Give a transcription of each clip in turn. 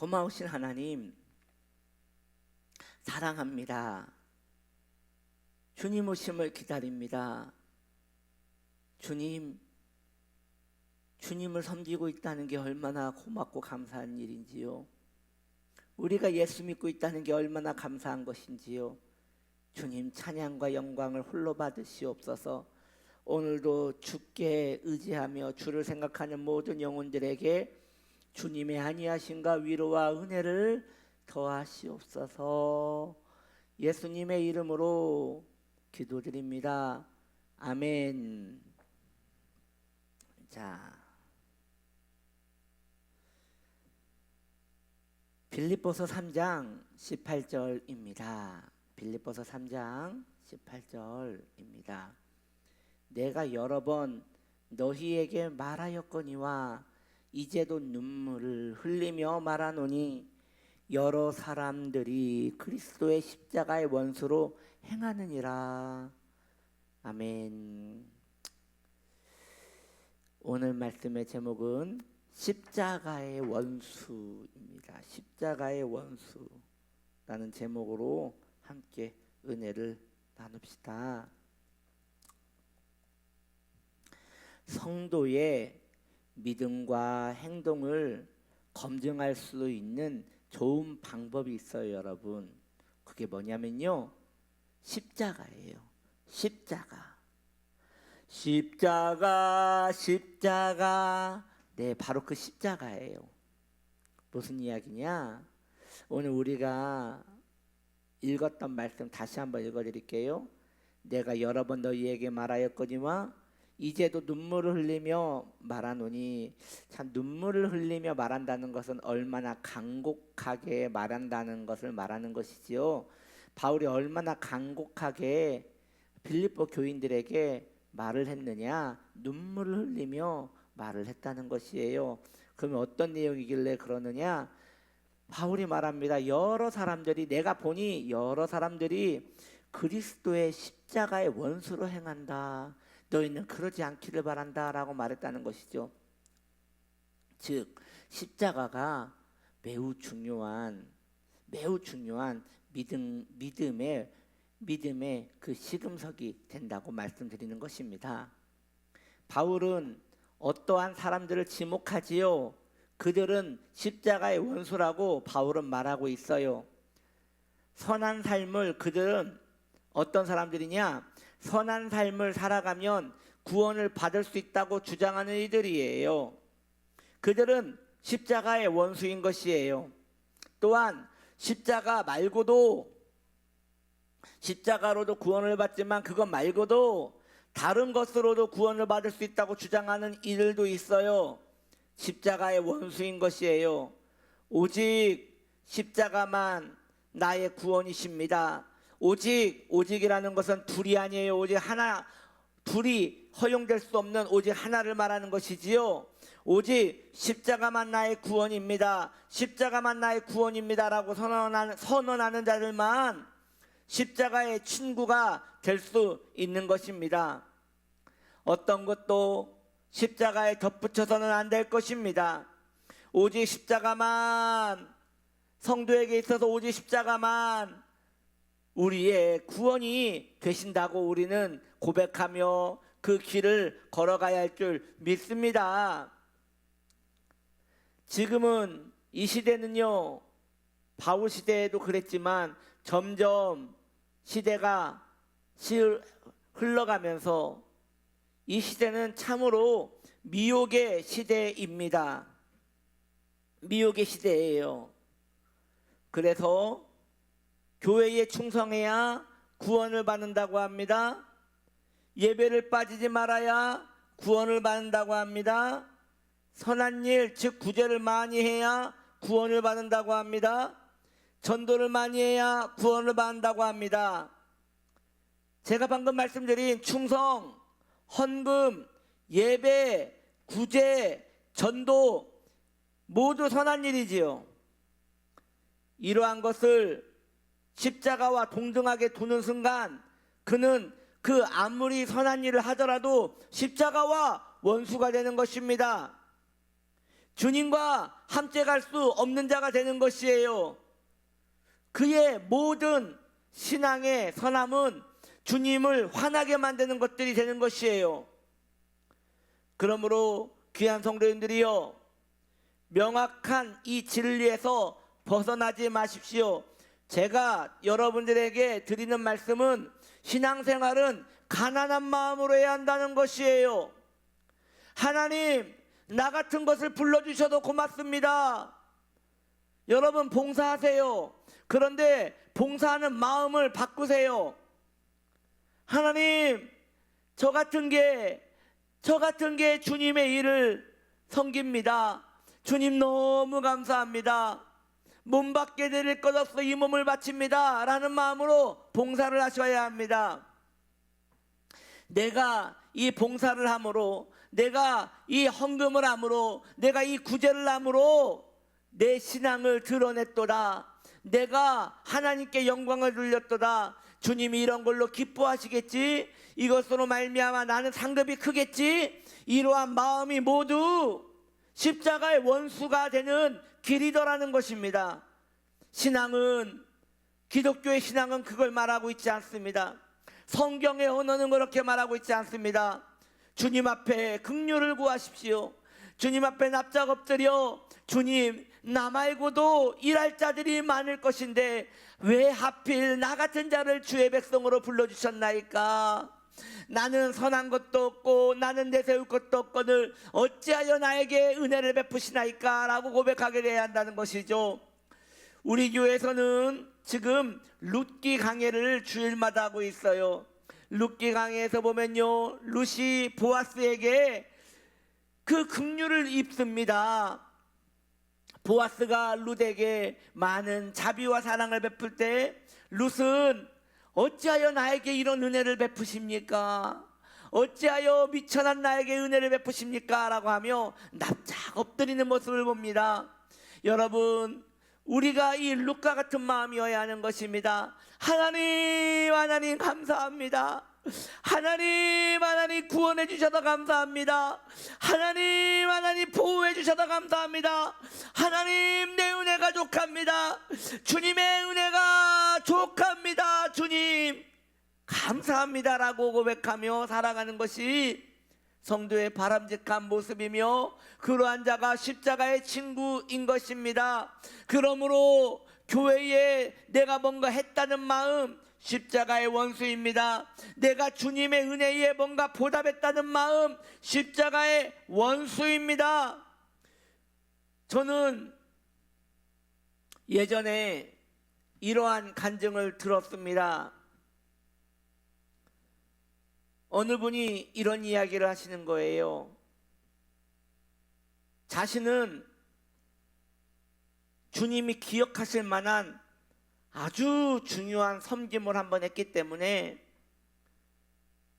고마우신 하나님 사랑합니다. 주님 오심을 기다립니다. 주님을 섬기고 있다는 게 얼마나 고맙고 감사한 일인지요. 우리가 예수 믿고 있다는 게 얼마나 감사한 것인지요. 주님 찬양과 영광을 홀로 받으시옵소서. 오늘도 주께 의지하며 주를 생각하는 모든 영혼들에게 주님의 안위하심과 위로와 은혜를 더하시옵소서. 예수님의 이름으로 기도드립니다. 아멘. 자, 빌립보서 3장 18절입니다. 빌립보서 3장 18절입니다. 내가 여러 번 너희에게 말하였거니와 이제도 눈물을 흘리며 말하노니 여러 사람들이 그리스도의 십자가의 원수로 행하느니라. 아멘. 오늘 말씀의 제목은 십자가의 원수입니다. 십자가의 원수라는 제목으로 함께 은혜를 나눕시다. 성도의 믿음과 행동을 검증할 수 있는 좋은 방법이 있어요, 여러분. 그게 뭐냐면요, 십자가예요. 십자가. 네, 바로 그 십자가예요. 무슨 이야기냐? 오늘 우리가 읽었던 말씀 다시 한번 읽어드릴게요. 내가 여러 번 너희에게 말하였거니와 이제도 눈물을 흘리며 말하노니. 참, 눈물을 흘리며 말한다는 것은 얼마나 간곡하게 말한다는 것을 말하는 것이지요. 바울이 얼마나 간곡하게 빌립보 교인들에게 말을 했느냐? 눈물을 흘리며 말을 했다는 것이에요. 그러면 어떤 내용이길래 그러느냐? 바울이 말합니다. 여러 사람들이, 내가 보니 여러 사람들이 그리스도의 십자가의 원수로 행한다. 너희는 그러지 않기를 바란다 라고 말했다는 것이죠. 즉 십자가가 매우 중요한 믿음의 그 시금석이 된다고 말씀드리는 것입니다. 바울은 어떠한 사람들을 지목하지요? 그들은 십자가의 원수라고 바울은 말하고 있어요. 선한 삶을, 그들은 어떤 사람들이냐? 선한 삶을 살아가면 구원을 받을 수 있다고 주장하는 이들이에요. 그들은 십자가의 원수인 것이에요. 또한 십자가 말고도, 십자가로도 구원을 받지만 그것 말고도 다른 것으로도 구원을 받을 수 있다고 주장하는 이들도 있어요. 십자가의 원수인 것이에요. 오직 십자가만 나의 구원이십니다. 오직이라는 것은 둘이 아니에요. 오직 하나, 둘이 허용될 수 없는 오직 하나를 말하는 것이지요. 오직 십자가만 나의 구원입니다. 십자가만 나의 구원입니다 라고 선언하는 자들만 십자가의 친구가 될 수 있는 것입니다. 어떤 것도 십자가에 덧붙여서는 안 될 것입니다. 오직 십자가만, 성도에게 있어서 오직 십자가만 우리의 구원이 되신다고 우리는 고백하며 그 길을 걸어가야 할 줄 믿습니다. 지금은 이 시대는요, 바울 시대에도 그랬지만 점점 시대가 흘러가면서 이 시대는 참으로 미혹의 시대입니다. 미혹의 시대예요. 그래서 교회에 충성해야 구원을 받는다고 합니다. 예배를 빠지지 말아야 구원을 받는다고 합니다. 선한 일, 즉 구제를 많이 해야 구원을 받는다고 합니다. 전도를 많이 해야 구원을 받는다고 합니다. 제가 방금 말씀드린 충성, 헌금, 예배, 구제, 전도 모두 선한 일이지요. 이러한 것을 십자가와 동등하게 두는 순간 그는 그 아무리 선한 일을 하더라도 십자가와 원수가 되는 것입니다. 주님과 함께 갈 수 없는 자가 되는 것이에요. 그의 모든 신앙의 선함은 주님을 화나게 만드는 것들이 되는 것이에요. 그러므로 귀한 성도님들이요, 명확한 이 진리에서 벗어나지 마십시오. 제가 여러분들에게 드리는 말씀은 신앙생활은 가난한 마음으로 해야 한다는 것이에요. 하나님, 나 같은 것을 불러주셔도 고맙습니다. 여러분 봉사하세요. 그런데 봉사하는 마음을 바꾸세요. 하나님, 저 같은 게 주님의 일을 섬깁니다. 주님 너무 감사합니다. 몸 밖에 드릴 것 없어 이 몸을 바칩니다 라는 마음으로 봉사를 하셔야 합니다. 내가 이 봉사를 함으로, 내가 이 헌금을 함으로, 내가 이 구제를 함으로 내 신앙을 드러냈도다. 내가 하나님께 영광을 돌렸도다. 주님이 이런 걸로 기뻐하시겠지, 이것으로 말미암아 나는 상급이 크겠지, 이러한 마음이 모두 십자가의 원수가 되는 길이더라는 것입니다. 신앙은, 기독교의 신앙은 그걸 말하고 있지 않습니다. 성경의 언어는 그렇게 말하고 있지 않습니다. 주님 앞에 긍휼을 구하십시오. 주님 앞에 납작 엎드려, 주님, 나 말고도 일할 자들이 많을 것인데 왜 하필 나 같은 자를 주의 백성으로 불러주셨나이까? 나는 선한 것도 없고 나는 내세울 것도 없거늘 어찌하여 나에게 은혜를 베푸시나이까? 라고 고백하게 돼야 한다는 것이죠. 우리 교회에서는 지금 룻기 강해를 주일마다 하고 있어요. 룻기 강해에서 보면요, 룻이 보아스에게 그 긍휼을 입습니다. 보아스가 룻에게 많은 자비와 사랑을 베풀 때 룻은 어찌하여 나에게 이런 은혜를 베푸십니까? 어찌하여 미천한 나에게 은혜를 베푸십니까? 라고 하며 납작 엎드리는 모습을 봅니다. 여러분, 우리가 이 룻과 같은 마음이어야 하는 것입니다. 하나님, 하나님 감사합니다. 하나님 구원해 주셔서 감사합니다. 하나님 보호해 주셔서 감사합니다. 하나님, 내 은혜가 족합니다. 주님의 은혜가 족합니다. 주님 감사합니다라고 고백하며 살아가는 것이 성도의 바람직한 모습이며, 그러한 자가 십자가의 친구인 것입니다. 그러므로 교회에 내가 뭔가 했다는 마음, 십자가의 원수입니다. 내가 주님의 은혜에 뭔가 보답했다는 마음, 십자가의 원수입니다. 저는 예전에 이러한 간증을 들었습니다. 어느 분이 이런 이야기를 하시는 거예요. 자신은 주님이 기억하실 만한 아주 중요한 섬김을 한번 했기 때문에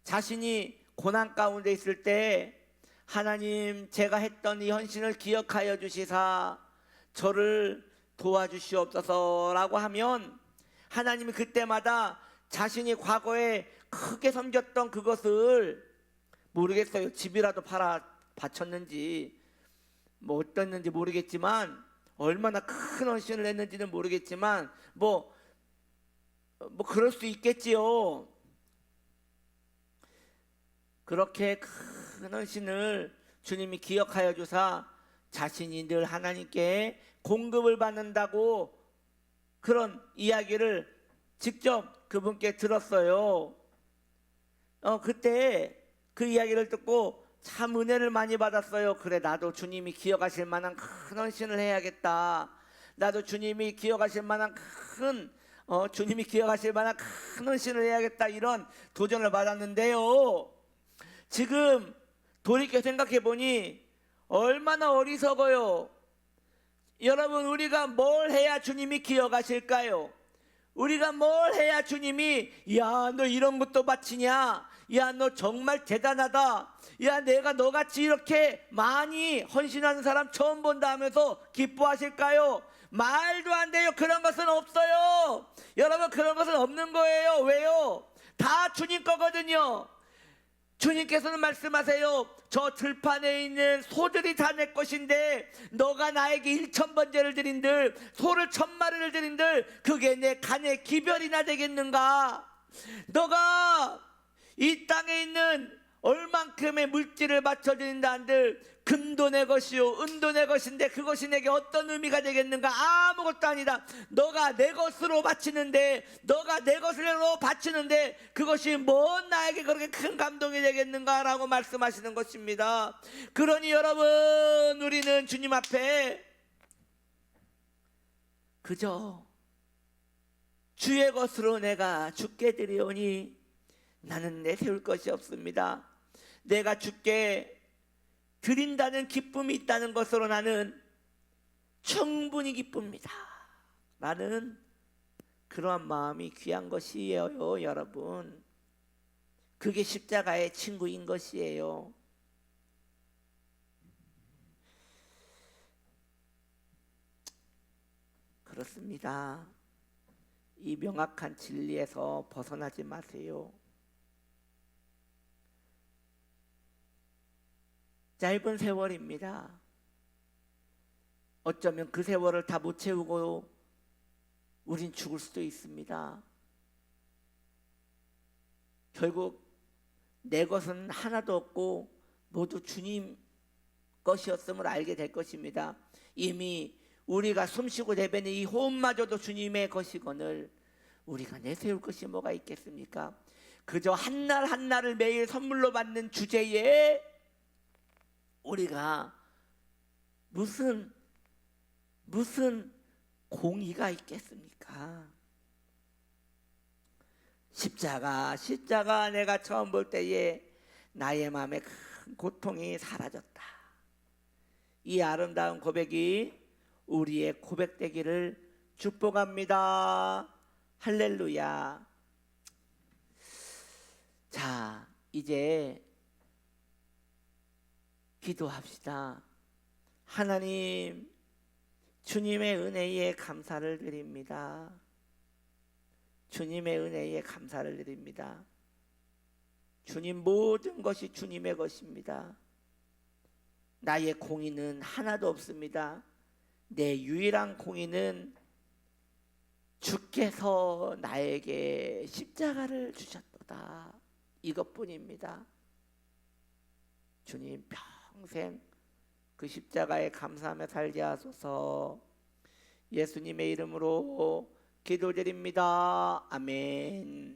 자신이 고난 가운데 있을 때, 하나님, 제가 했던 이 헌신을 기억하여 주시사 저를 도와주시옵소서 라고 하면 하나님이 그때마다 자신이 과거에 크게 섬겼던 그것을, 모르겠어요, 집이라도 팔아 바쳤는지 뭐 어땠는지 모르겠지만, 얼마나 큰 헌신을 했는지는 모르겠지만 뭐 그럴 수 있겠지요. 그렇게 큰 헌신을 주님이 기억하여 주사 자신이 늘 하나님께 공급을 받는다고 그런 이야기를 직접 그분께 들었어요. 그때 그 이야기를 듣고 참 은혜를 많이 받았어요. 그래, 나도 주님이 기억하실 만한 큰 헌신을 해야겠다. 나도 주님이 기억하실 만한 주님이 기억하실 만한 큰 헌신을 해야겠다. 이런 도전을 받았는데요, 지금 돌이켜 생각해 보니 얼마나 어리석어요. 여러분, 우리가 뭘 해야 주님이 기억하실까요? 우리가 뭘 해야 주님이, 야, 너 이런 것도 바치냐? 야, 너 정말 대단하다. 야, 내가 너같이 이렇게 많이 헌신하는 사람 처음 본다 하면서 기뻐하실까요? 말도 안 돼요. 그런 것은 없어요. 여러분, 그런 것은 없는 거예요. 왜요? 다 주님 거거든요. 주님께서는 말씀하세요. 저 들판에 있는 소들이 다 내 것인데 너가 나에게 1,000번제를 드린들 소를 1,000마리를 드린들 그게 내 간의 기별이나 되겠는가? 너가 이 땅에 있는 얼만큼의 물질을 바쳐드린다 한들 금도 내 것이요 은도 내 것인데 그것이 내게 어떤 의미가 되겠는가? 아무것도 아니다. 너가 내 것으로 바치는데 너가 내 것으로 바치는데 그것이 뭔 나에게 그렇게 큰 감동이 되겠는가? 라고 말씀하시는 것입니다. 그러니 여러분, 우리는 주님 앞에 그저 주의 것으로 내가 주께 드리오니 나는 내세울 것이 없습니다. 내가 주께 드린다는 기쁨이 있다는 것으로 나는 충분히 기쁩니다. 나는 그러한 마음이 귀한 것이에요, 여러분. 그게 십자가의 친구인 것이에요. 그렇습니다. 이 명확한 진리에서 벗어나지 마세요. 짧은 세월입니다. 어쩌면 그 세월을 다 못 채우고 우린 죽을 수도 있습니다. 결국 내 것은 하나도 없고 모두 주님 것이었음을 알게 될 것입니다. 이미 우리가 숨쉬고 내뱉는 이 호흡마저도 주님의 것이거늘 우리가 내세울 것이 뭐가 있겠습니까? 그저 한날 한날을 매일 선물로 받는 주제에 우리가 무슨 공의가 있겠습니까? 십자가 내가 처음 볼 때에 나의 마음에 큰 고통이 사라졌다. 이 아름다운 고백이 우리의 고백되기를 축복합니다. 할렐루야. 자, 이제 기도합시다. 하나님, 주님의 은혜에 감사를 드립니다. 주님의 은혜에 감사를 드립니다. 주님, 모든 것이 주님의 것입니다. 나의 공의는 하나도 없습니다. 내 유일한 공의는 주께서 나에게 십자가를 주셨도다. 이것뿐입니다. 주님, 평생 그 십자가에 감사하며 살게 하소서. 예수님의 이름으로 기도드립니다. 아멘.